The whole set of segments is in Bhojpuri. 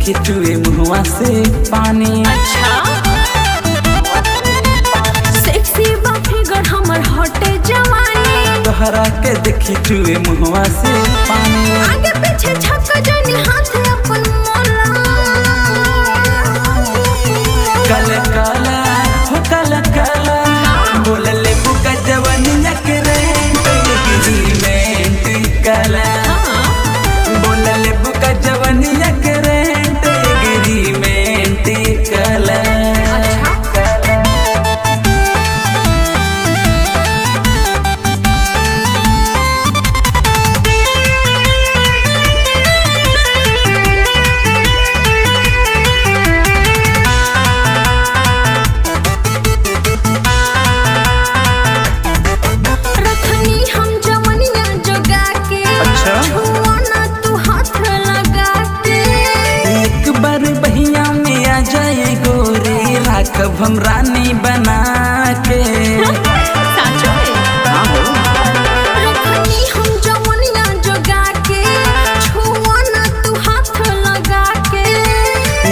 देखी चुए मुहवा से पानी। अच्छा सेक्सी बा फिगर हमर हटे जवानी। तोहरा के देखी चुए मुहवा से पानी। आगे पीछे छक्का जनी हाथ अपन मोला। काला काला हो काला काला बोलले बुका जवानिया के रेंट एग्रीमेंट काला। बोलले बुका जवानिया के रेंट एग्रीमेंट काला। कब हम रानी बना के रखनी हम जवनिया जोगा के छुआ ना तू हाथ लगा के।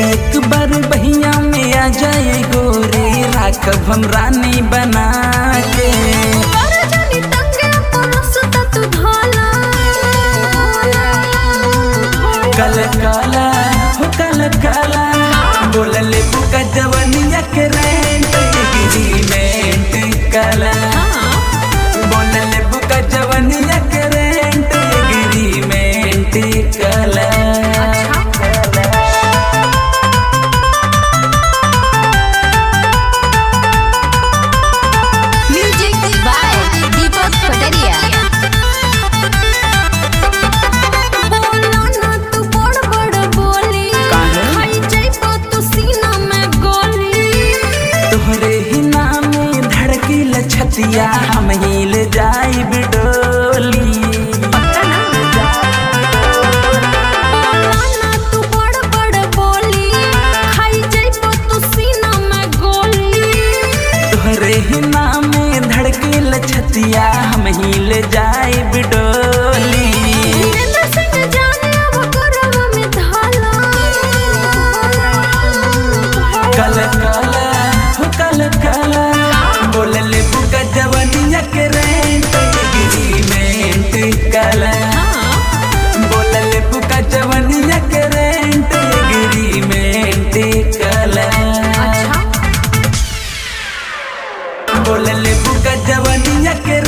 एक बार बहिया में आ जाए गोरी राखब हम रानी बना के। तू धोला काला काला हो काला काला बोलले बुका जवानिया के रेंट एग्रीमेंट काला। बोलले बुका जवानिया के रेंट एग्रीमेंट काला। म्यूजिक बाय दीपक पटरिया। बोला ना तू बड़ बड़ बोली खाई जाइबो तू सीना में गोली। तोहरे ही नाम धड़की लछतिया हम हिल जाइब डोली। बोला ना तू बड़ बड़ बोली खाई जाइबो तू सीना में गोली। तोहरे ही नाम धड़की लछतिया हम हिल जाइब डोली। वीरेंद्र सिंह जाने अब करब में धाला। काला काला हो काला काला बोलले बुका जवानिया के रेंट एग्रीमेंट काला। बोलले बुका जवानिया के रेंट एग्रीमेंट काला। बोलले बुका जवानिया के